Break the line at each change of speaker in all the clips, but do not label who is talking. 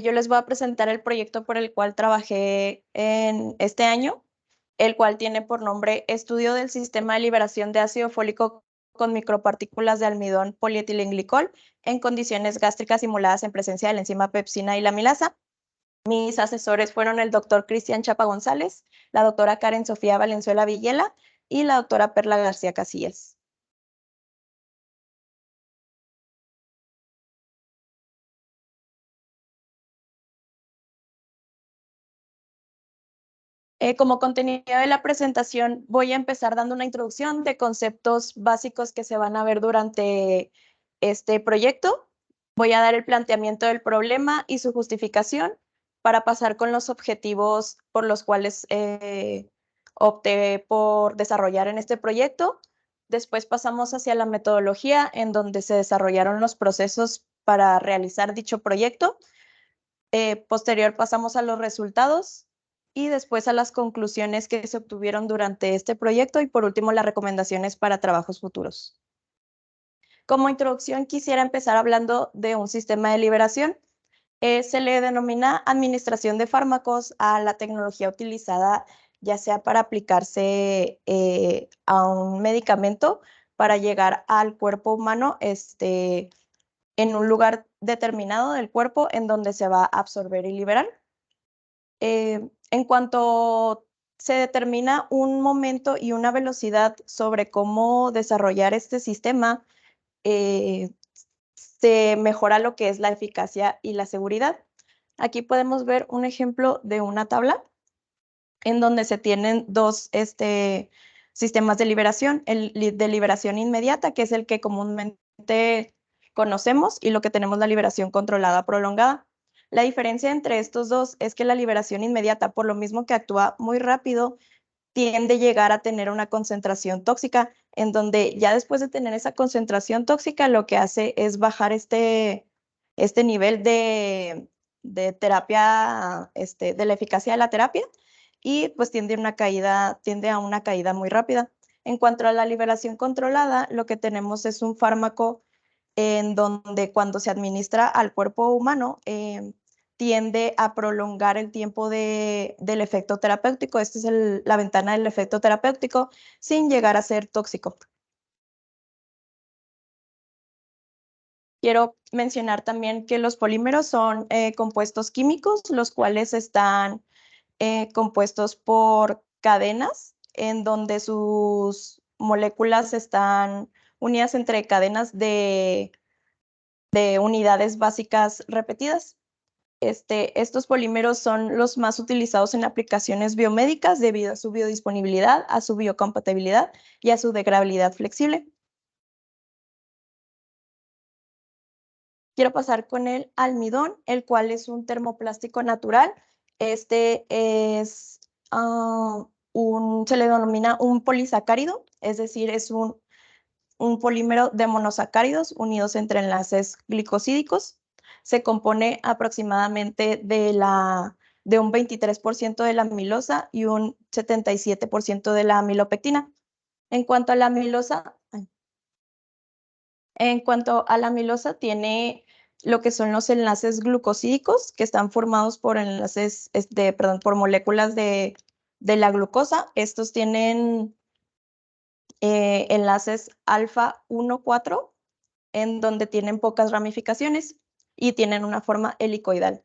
Yo les voy a presentar el proyecto por el cual trabajé en este año, el cual tiene por nombre Estudio del Sistema de Liberación de Ácido Fólico con micropartículas de almidón polietilenglicol en condiciones gástricas simuladas en presencia de la enzima pepsina y la amilasa. Mis asesores fueron el doctor Cristian Chapa González, la doctora Karen Sofía Valenzuela Villela y la doctora Perla García Casillas. Como contenido de la presentación, voy a empezar dando una introducción de conceptos básicos que se van a ver durante este proyecto. Voy a dar el planteamiento del problema y su justificación para pasar con los objetivos por los cuales opté por desarrollar en este proyecto. Después pasamos hacia la metodología en donde se desarrollaron los procesos para realizar dicho proyecto. Posterior pasamos a los resultados y después a las conclusiones que se obtuvieron durante este proyecto y por último las recomendaciones para trabajos futuros. Como introducción quisiera empezar hablando de un sistema de liberación. Se le denomina administración de fármacos a la tecnología utilizada ya sea para aplicarse a un medicamento para llegar al cuerpo humano en un lugar determinado del cuerpo en donde se va a absorber y liberar. En cuanto se determina un momento y una velocidad sobre cómo desarrollar este sistema, se mejora lo que es la eficacia y la seguridad. Aquí podemos ver un ejemplo de una tabla en donde se tienen dos sistemas de liberación, el de liberación inmediata, que es el que comúnmente conocemos, y lo que tenemos la liberación controlada prolongada. La diferencia entre estos dos es que la liberación inmediata, por lo mismo que actúa muy rápido, tiende a llegar a tener una concentración tóxica, en donde ya después de tener esa concentración tóxica, lo que hace es bajar este nivel de terapia, de la eficacia de la terapia, y pues tiende a una caída muy rápida. En cuanto a la liberación controlada, lo que tenemos es un fármaco en donde cuando se administra al cuerpo humano, tiende a prolongar el tiempo del efecto terapéutico. Esta es la ventana del efecto terapéutico sin llegar a ser tóxico. Quiero mencionar también que los polímeros son compuestos químicos, los cuales están compuestos por cadenas en donde sus moléculas están unidas entre cadenas de unidades básicas repetidas. Estos polímeros son los más utilizados en aplicaciones biomédicas debido a su biodisponibilidad, a su biocompatibilidad y a su degradabilidad flexible. Quiero pasar con el almidón, el cual es un termoplástico natural. Este es se le denomina un polisacárido, es decir, es un polímero de monosacáridos unidos entre enlaces glicosídicos. Se compone aproximadamente de un 23% de la amilosa y un 77% de la amilopectina. En cuanto a la amilosa, tiene lo que son los enlaces glucosídicos, que están formados por enlaces, por moléculas de la glucosa. Estos tienen enlaces alfa 1,4, en donde tienen pocas ramificaciones y tienen una forma helicoidal.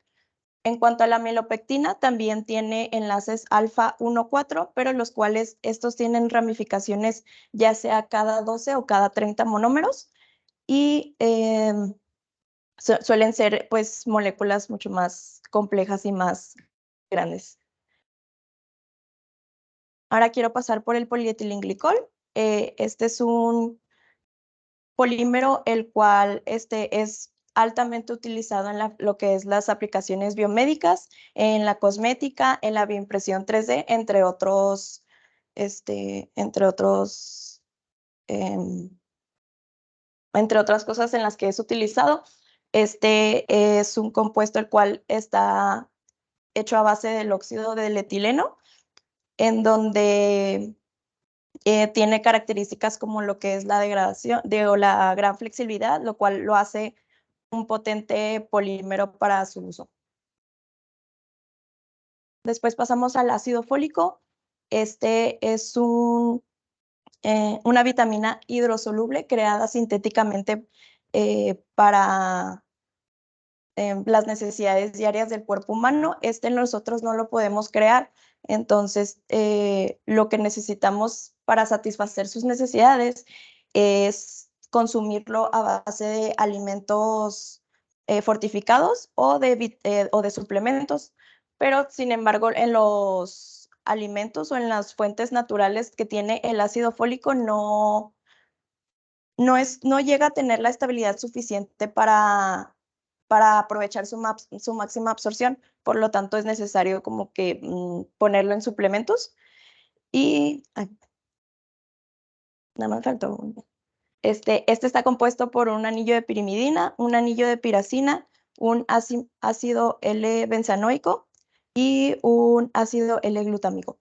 En cuanto a la mielopectina, también tiene enlaces alfa 1,4, pero los cuales estos tienen ramificaciones ya sea cada 12 o cada 30 monómeros y suelen ser pues moléculas mucho más complejas y más grandes. Ahora quiero pasar por el polietilenglicol. Este es un polímero el cual es altamente utilizado en lo que es las aplicaciones biomédicas, en la cosmética, en la bioimpresión 3D, entre otros, em, entre otras cosas en las que es utilizado. Este es un compuesto el cual está hecho a base del óxido del etileno, en donde tiene características como lo que es la degradación, la gran flexibilidad, lo cual lo hace un potente polímero para su uso. Después pasamos al ácido fólico. Este es una vitamina hidrosoluble creada sintéticamente para las necesidades diarias del cuerpo humano. Nosotros no lo podemos crear. Entonces, lo que necesitamos para satisfacer sus necesidades es consumirlo a base de alimentos fortificados o de suplementos. Pero, sin embargo, en los alimentos o en las fuentes naturales que tiene el ácido fólico no llega a tener la estabilidad suficiente para aprovechar su máxima absorción. Por lo tanto, es necesario como que ponerlo en suplementos. Y nada más faltó uno. Este está compuesto por un anillo de pirimidina, un anillo de piracina, un ácido L-benzanoico y un ácido L-glutámico.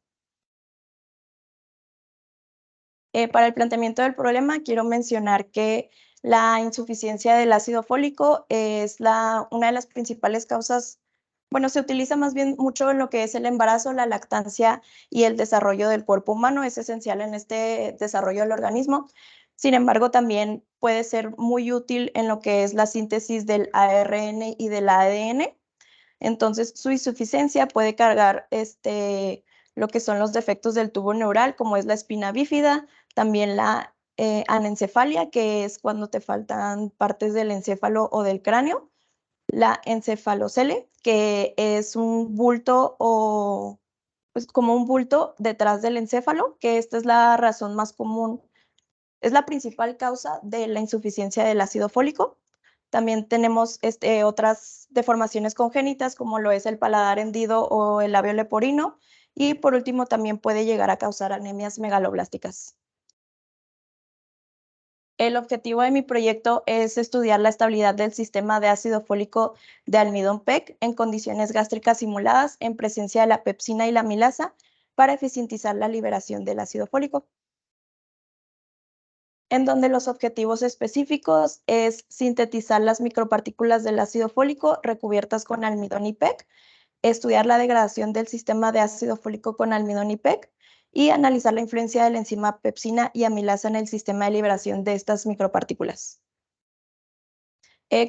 Para el planteamiento del problema, quiero mencionar que la insuficiencia del ácido fólico es una de las principales causas. Bueno, se utiliza más bien mucho en lo que es el embarazo, la lactancia y el desarrollo del cuerpo humano. Es esencial en este desarrollo del organismo. Sin embargo, también puede ser muy útil en lo que es la síntesis del ARN y del ADN. Entonces, su insuficiencia puede cargar lo que son los defectos del tubo neural, como es la espina bífida, también la anencefalia, que es cuando te faltan partes del encéfalo o del cráneo, la encefalocele, que es un bulto o pues como un bulto detrás del encéfalo, que esta es la razón más común, es la principal causa de la insuficiencia del ácido fólico. También tenemos otras deformaciones congénitas, como lo es el paladar hendido o el labio leporino. Y por último, también puede llegar a causar anemias megaloblásticas. El objetivo de mi proyecto es estudiar la estabilidad del sistema de ácido fólico de almidón PEC en condiciones gástricas simuladas en presencia de la pepsina y la amilasa para eficientizar la liberación del ácido fólico, en donde los objetivos específicos es sintetizar las micropartículas del ácido fólico recubiertas con almidón y PEC, estudiar la degradación del sistema de ácido fólico con almidón y PEC y analizar la influencia de la enzima pepsina y amilasa en el sistema de liberación de estas micropartículas.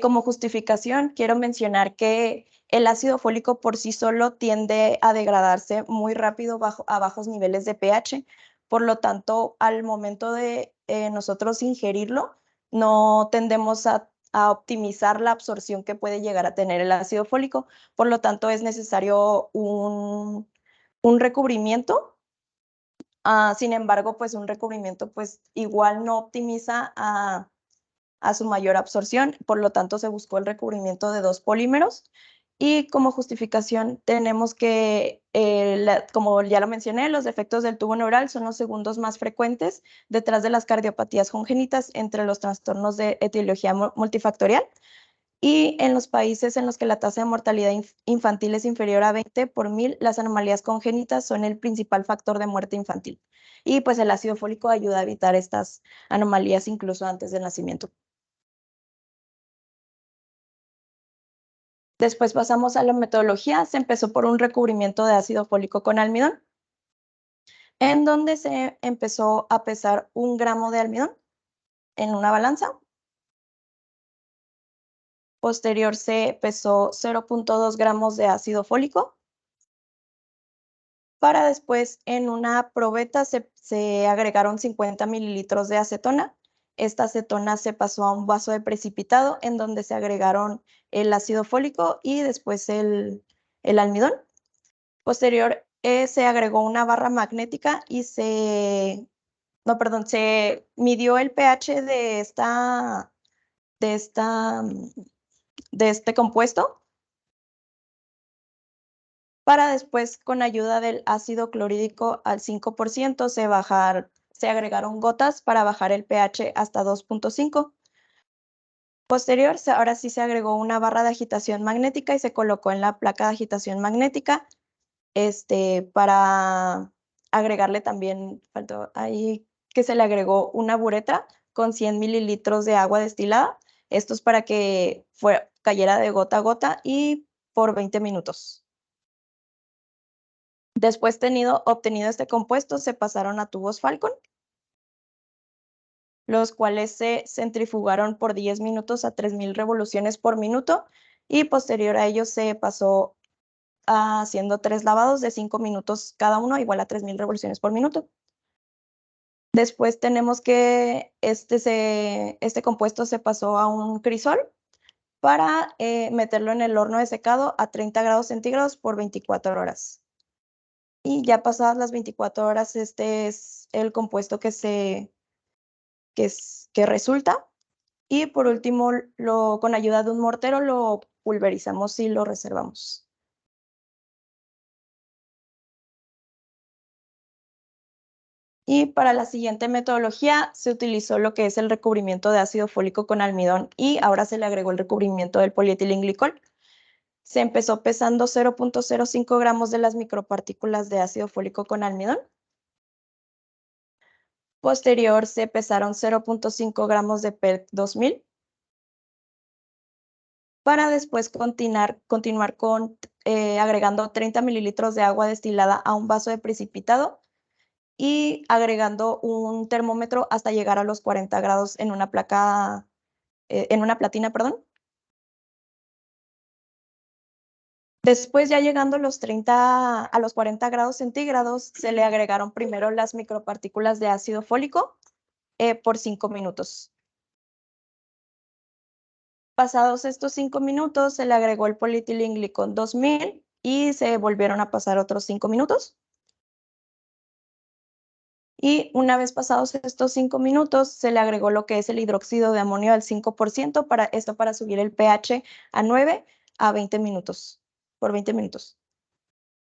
Como justificación, quiero mencionar que el ácido fólico por sí solo tiende a degradarse muy rápido a bajos niveles de pH. Por lo tanto, al momento de nosotros ingerirlo, no tendemos a optimizar la absorción que puede llegar a tener el ácido fólico. Por lo tanto, es necesario un recubrimiento. Sin embargo, pues un recubrimiento pues igual no optimiza a su mayor absorción. Por lo tanto, se buscó el recubrimiento de 2 polímeros. Y como justificación tenemos que, como ya lo mencioné, los defectos del tubo neural son los segundos más frecuentes detrás de las cardiopatías congénitas entre los trastornos de etiología multifactorial. Y en los países en los que la tasa de mortalidad infantil es inferior a 20 por 1000, las anomalías congénitas son el principal factor de muerte infantil. Y pues el ácido fólico ayuda a evitar estas anomalías incluso antes del nacimiento. Después pasamos a la metodología. Se empezó por un recubrimiento de ácido fólico con almidón, en donde se empezó a pesar 1 gramo de almidón en una balanza. Posterior se pesó 0.2 gramos de ácido fólico. Para después en una probeta se agregaron 50 mililitros de acetona. Esta acetona se pasó a un vaso de precipitado en donde se agregaron el ácido fólico y después el almidón. Posterior, se agregó una barra magnética y no, perdón, se midió el pH de esta, de este compuesto para después, con ayuda del ácido clorhídrico al 5%, se agregaron gotas para bajar el pH hasta 2.5. Posterior, ahora sí se agregó una barra de agitación magnética y se colocó en la placa de agitación magnética para agregarle también, faltó ahí que se le agregó una bureta con 100 mililitros de agua destilada. Esto es para que cayera de gota a gota y por 20 minutos. Después obtenido este compuesto, se pasaron a tubos Falcon, los cuales se centrifugaron por 10 minutos a 3000 revoluciones por minuto y posterior a ello se pasó haciendo 3 lavados de 5 minutos cada uno, igual a 3000 revoluciones por minuto. Después tenemos que este compuesto se pasó a un crisol para meterlo en el horno de secado a 30 grados centígrados por 24 horas. Y ya pasadas las 24 horas, este es el compuesto que resulta. Y por último, con ayuda de un mortero lo pulverizamos y lo reservamos. Y para la siguiente metodología se utilizó lo que es el recubrimiento de ácido fólico con almidón y ahora se le agregó el recubrimiento del polietilenglicol. Se empezó pesando 0.05 gramos de las micropartículas de ácido fólico con almidón. Posterior se pesaron 0.5 gramos de PERC 2000 para después continuar con agregando 30 mililitros de agua destilada a un vaso de precipitado y agregando un termómetro hasta llegar a los 40 grados en una platina, perdón. Después, ya llegando a los 40 grados centígrados, se le agregaron primero las micropartículas de ácido fólico por 5 minutos. Pasados estos 5 minutos, se le agregó el polietilenglicol 2000 y se volvieron a pasar otros 5 minutos. Y una vez pasados estos 5 minutos, se le agregó lo que es el hidróxido de amonio al 5%, para subir el pH a 9 a 20 minutos, por 20 minutos.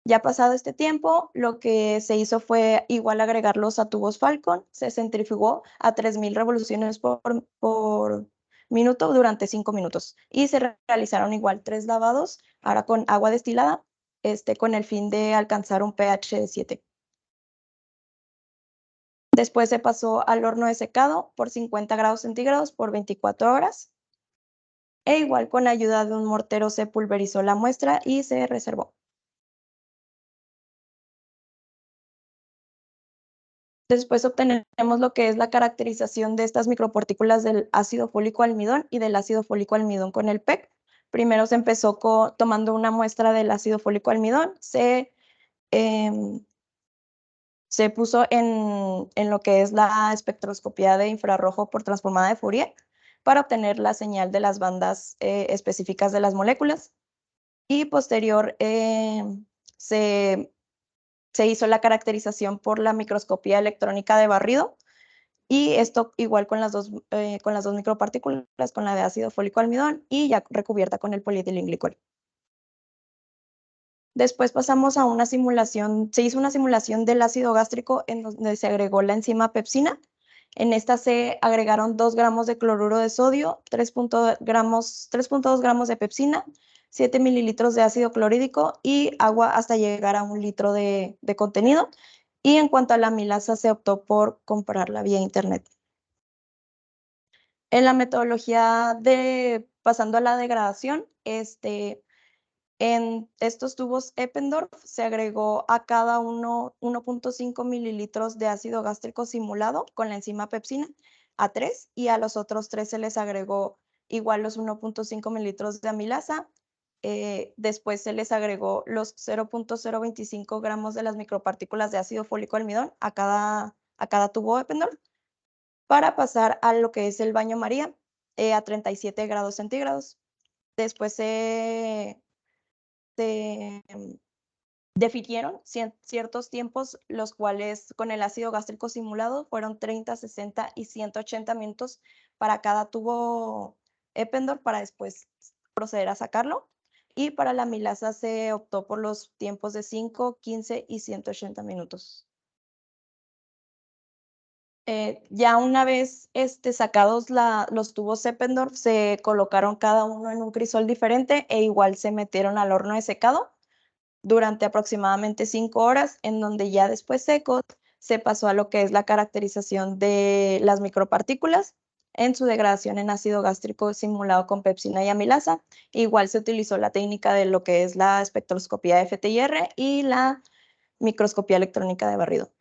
Ya pasado este tiempo, lo que se hizo fue igual agregarlos a tubos Falcon, se centrifugó a 3000 revoluciones por minuto durante 5 minutos y se realizaron igual 3 lavados, ahora con agua destilada, con el fin de alcanzar un pH de 7. Después se pasó al horno de secado por 50 grados centígrados por 24 horas. E igual con ayuda de un mortero se pulverizó la muestra y se reservó. Después obtenemos lo que es la caracterización de estas micropartículas del ácido fólico almidón y del ácido fólico almidón con el PEC. Primero se empezó tomando una muestra del ácido fólico almidón, se puso en lo que es la espectroscopía de infrarrojo por transformada de Fourier para obtener la señal de las bandas específicas de las moléculas. Y posterior se hizo la caracterización por la microscopía electrónica de barrido. Y esto igual con las dos micropartículas, con la de ácido fólico almidón y ya recubierta con el polietilenglicol. Después pasamos a una simulación, se hizo una simulación del ácido gástrico en donde se agregó la enzima pepsina. En esta se agregaron 2 gramos de cloruro de sodio, 3.2 gramos de pepsina, 7 mililitros de ácido clorhídrico y agua hasta llegar a 1 litro de contenido. Y en cuanto a la amilasa, se optó por comprarla vía internet. En la metodología pasando a la degradación, en estos tubos Eppendorf se agregó a cada uno 1.5 mililitros de ácido gástrico simulado con la enzima pepsina a 3 y a los otros 3 se les agregó igual los 1.5 mililitros de amilasa. Después se les agregó los 0.025 gramos de las micropartículas de ácido fólico almidón a cada tubo Eppendorf para pasar a lo que es el baño María a 37 grados centígrados. Después se defirieron ciertos tiempos, los cuales con el ácido gástrico simulado fueron 30, 60 y 180 minutos para cada tubo Eppendorf para después proceder a sacarlo. Y para la amilasa se optó por los tiempos de 5, 15 y 180 minutos. Ya una vez sacados los tubos Eppendorf, se colocaron cada uno en un crisol diferente e igual se metieron al horno de secado durante aproximadamente 5 horas, en donde ya después secos se pasó a lo que es la caracterización de las micropartículas en su degradación en ácido gástrico simulado con pepsina y amilasa. Igual se utilizó la técnica de lo que es la espectroscopía FTIR y la microscopía electrónica de barrido.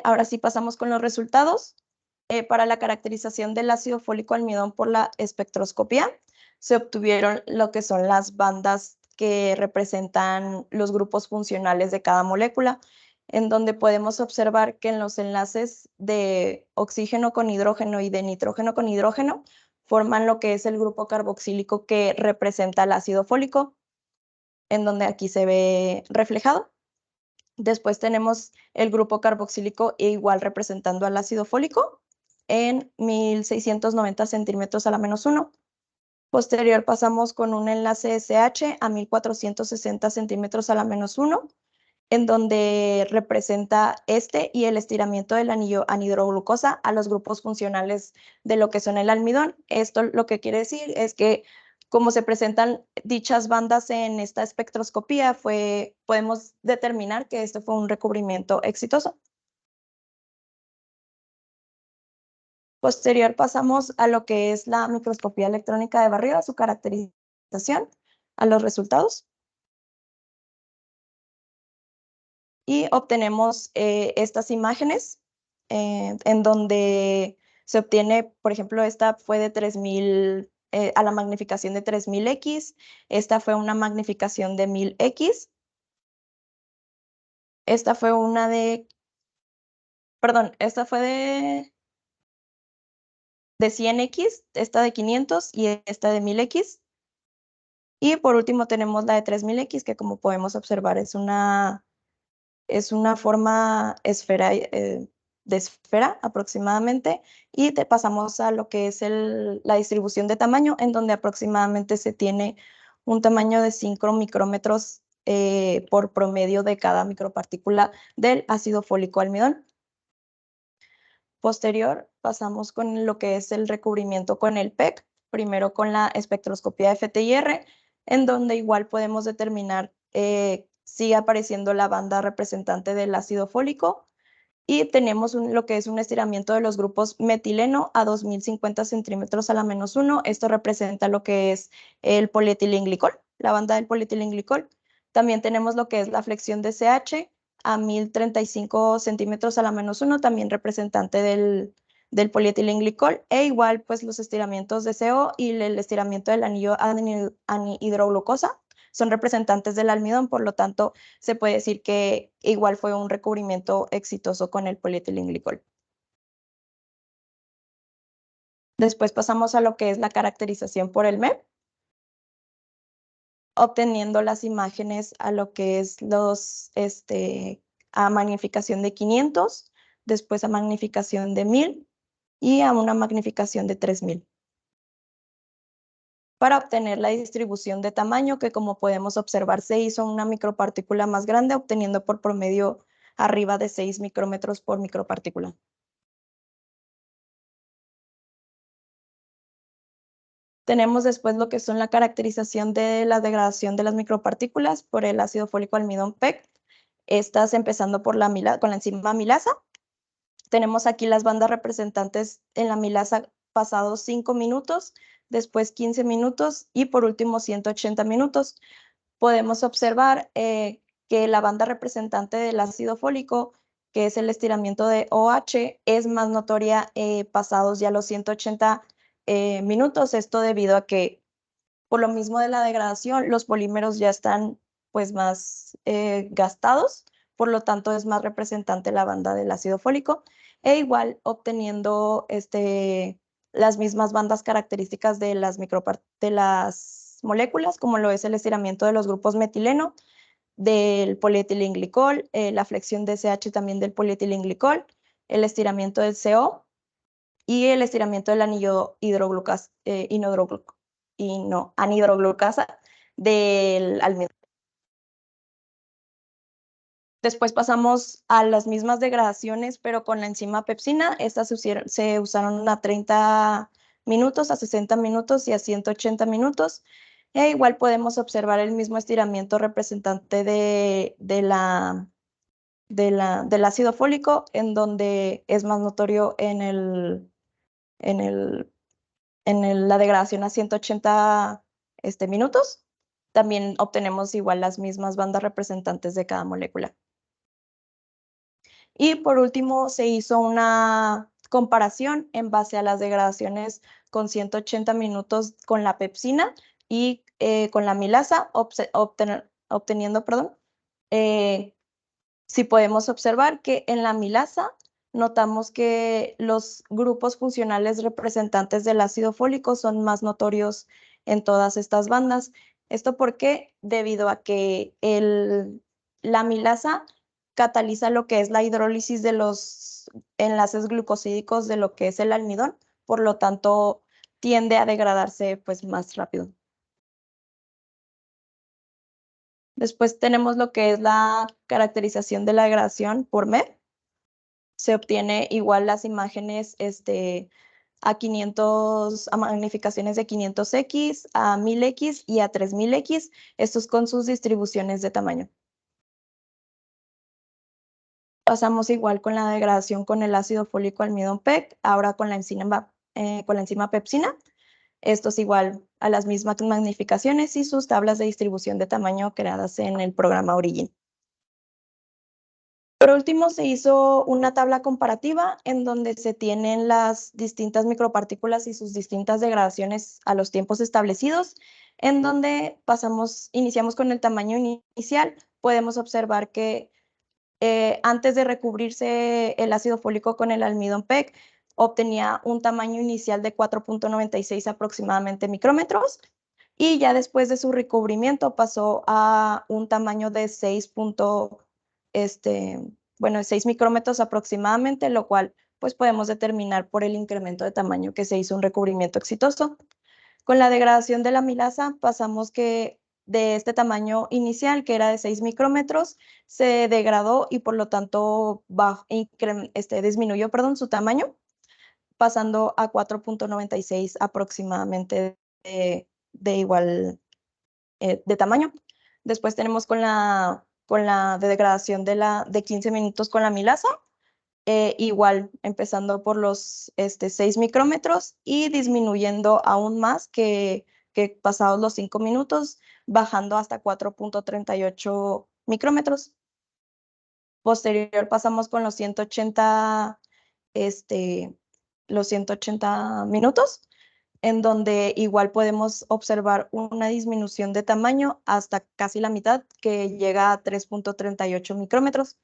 Ahora sí pasamos con los resultados. Para la caracterización del ácido fólico almidón por la espectroscopía, se obtuvieron lo que son las bandas que representan los grupos funcionales de cada molécula, en donde podemos observar que en los enlaces de oxígeno con hidrógeno y de nitrógeno con hidrógeno forman lo que es el grupo carboxílico que representa el ácido fólico, en donde aquí se ve reflejado. Después tenemos el grupo carboxílico igual representando al ácido fólico en 1690 centímetros a la -1. Posterior pasamos con un enlace SH a 1460 centímetros a la -1, en donde representa este y el estiramiento del anillo anhidroglucosa a los grupos funcionales de lo que son el almidón. Esto lo que quiere decir es que como se presentan dichas bandas en esta espectroscopía, podemos determinar que esto fue un recubrimiento exitoso. Posterior pasamos a lo que es la microscopía electrónica de barrido, su caracterización, a los resultados. Y obtenemos estas imágenes en donde se obtiene, por ejemplo, esta fue de 3000 a la magnificación de 3000X, esta fue una magnificación de 1000X, esta fue una de, perdón, esta fue de 100X, esta de 500 y esta de 1000X. Y por último tenemos la de 3000X, que como podemos observar es una forma de esfera aproximadamente, y pasamos a lo que es la distribución de tamaño, en donde aproximadamente se tiene un tamaño de 5 micrómetros por promedio de cada micropartícula del ácido fólico almidón. Posterior, pasamos con lo que es el recubrimiento con el PEC, primero con la espectroscopía de FTIR, en donde igual podemos determinar sigue apareciendo la banda representante del ácido fólico, y tenemos lo que es un estiramiento de los grupos metileno a 2050 centímetros a la -1. Esto representa lo que es el polietilenglicol, la banda del polietilenglicol. También tenemos lo que es la flexión de CH a 1035 centímetros a la -1, también representante del polietilenglicol, e igual pues los estiramientos de CO y el estiramiento del anillo anhidroglucosa son representantes del almidón, por lo tanto se puede decir que igual fue un recubrimiento exitoso con el polietilenglicol. Después pasamos a lo que es la caracterización por el MEP, obteniendo las imágenes a lo que es a magnificación de 500, después a magnificación de 1000 y a una magnificación de 3000. Para obtener la distribución de tamaño, que como podemos observar se hizo una micropartícula más grande, obteniendo por promedio arriba de 6 micrómetros por micropartícula. Tenemos después lo que son la caracterización de la degradación de las micropartículas por el ácido fólico almidón PEC. Estas empezando con la enzima amilasa. Tenemos aquí las bandas representantes en la amilasa pasados 5 minutos, después 15 minutos y por último 180 minutos. Podemos observar que la banda representante del ácido fólico, que es el estiramiento de OH, es más notoria pasados ya los 180 minutos. Esto debido a que, por lo mismo de la degradación, los polímeros ya están pues más gastados, por lo tanto es más representante la banda del ácido fólico, e igual obteniendo las mismas bandas características de las moléculas, como lo es el estiramiento de los grupos metileno, del polietilenglicol, la flexión de CH también del polietilenglicol, el estiramiento del CO y el estiramiento del anillo anhidroglucasa del almidón. Después pasamos a las mismas degradaciones, pero con la enzima pepsina. Estas se usaron a 30 minutos, a 60 minutos y a 180 minutos. E igual podemos observar el mismo estiramiento representante del ácido fólico, en donde es más notorio en la degradación a 180 minutos. también obtenemos igual las mismas bandas representantes de cada molécula. Y por último, se hizo una comparación en base a las degradaciones con 180 minutos con la pepsina y con la amilasa, obteniendo, si podemos observar que en la amilasa notamos que los grupos funcionales representantes del ácido fólico son más notorios en todas estas bandas. ¿Esto por qué? Debido a que la amilasa cataliza lo que es la hidrólisis de los enlaces glucosídicos de lo que es el almidón, por lo tanto tiende a degradarse pues más rápido. Después tenemos lo que es la caracterización de la degradación por MEP. Se obtiene igual las imágenes a magnificaciones de 500x, a 1000x y a 3000x, estos con sus distribuciones de tamaño. Pasamos igual con la degradación con el ácido fólico almidón PEC, ahora con la enzima pepsina. Estos igual a las mismas magnificaciones y sus tablas de distribución de tamaño creadas en el programa Origin. Por último, se hizo una tabla comparativa en donde se tienen las distintas micropartículas y sus distintas degradaciones a los tiempos establecidos, en donde iniciamos con el tamaño inicial. Podemos observar que antes de recubrirse el ácido fólico con el almidón PEC, obtenía un tamaño inicial de 4.96 aproximadamente micrómetros, y ya después de su recubrimiento pasó a un tamaño de 6 micrómetros aproximadamente, lo cual pues podemos determinar por el incremento de tamaño que se hizo un recubrimiento exitoso. Con la degradación de la amilasa pasamos que de este tamaño inicial, que era de 6 micrómetros, se degradó y por lo tanto disminuyó su tamaño, pasando a 4.96 aproximadamente de igual de tamaño. Después tenemos con la degradación de 15 minutos con la amilasa, igual empezando por los 6 micrómetros y disminuyendo aún más que pasados los 5 minutos, bajando hasta 4.38 micrómetros. Posterior pasamos con los 180 minutos, en donde igual podemos observar una disminución de tamaño hasta casi la mitad, que llega a 3.38 micrómetros.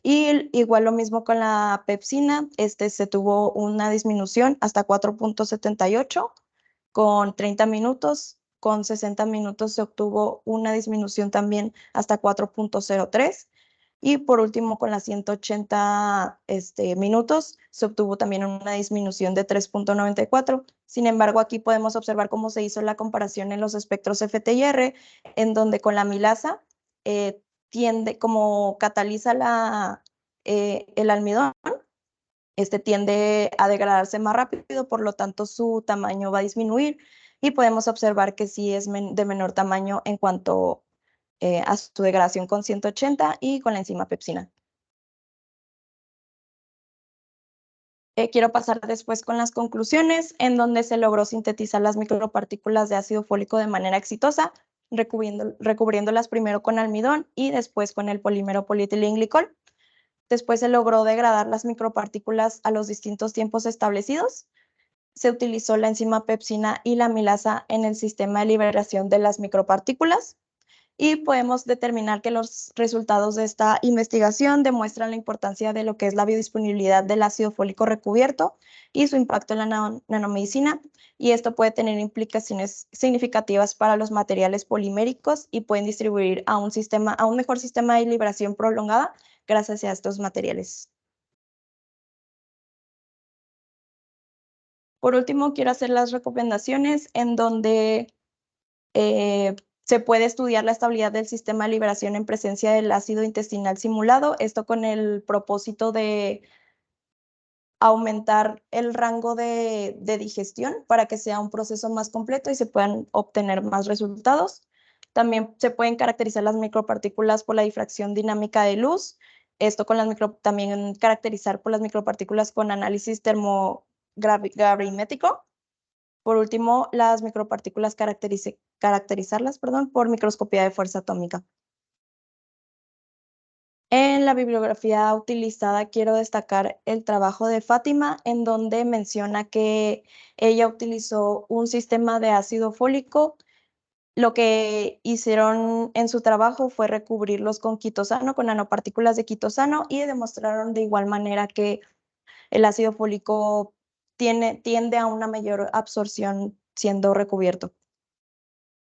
Y igual lo mismo con la pepsina, se tuvo una disminución hasta 4.78 con 30 minutos. Con 60 minutos se obtuvo una disminución también hasta 4.03. Y por último, con las 180 minutos, se obtuvo también una disminución de 3.94. Sin embargo, aquí podemos observar cómo se hizo la comparación en los espectros FT-IR, en donde con la amilasa como cataliza el almidón, tiende a degradarse más rápido, por lo tanto su tamaño va a disminuir y podemos observar que sí es de menor tamaño en cuanto a su degradación con 180 y con la enzima pepsina. Quiero pasar después con las conclusiones, en donde se logró sintetizar las micropartículas de ácido fólico de manera exitosa, recubriéndolas primero con almidón y después con el polímero polietilenglicol. Después se logró degradar las micropartículas a los distintos tiempos establecidos. Se utilizó la enzima pepsina y la amilasa en el sistema de liberación de las micropartículas. Y podemos determinar que los resultados de esta investigación demuestran la importancia de lo que es la biodisponibilidad del ácido fólico recubierto y su impacto en la nanomedicina. Y esto puede tener implicaciones significativas para los materiales poliméricos y pueden distribuir a un mejor sistema de liberación prolongada gracias a estos materiales. Por último, quiero hacer las recomendaciones en donde se puede estudiar la estabilidad del sistema de liberación en presencia del ácido intestinal simulado, esto con el propósito de aumentar el rango de digestión para que sea un proceso más completo y se puedan obtener más resultados. También se pueden caracterizar las micropartículas por la difracción dinámica de luz, esto también caracterizar por las micropartículas con análisis termogravimétrico. Por último, las micropartículas caracterizarlas, por microscopía de fuerza atómica. En la bibliografía utilizada quiero destacar el trabajo de Fátima, en donde menciona que ella utilizó un sistema de ácido fólico. Lo que hicieron en su trabajo fue recubrirlos con quitosano, con nanopartículas de quitosano, y demostraron de igual manera que el ácido fólico tiende a una mayor absorción siendo recubierto.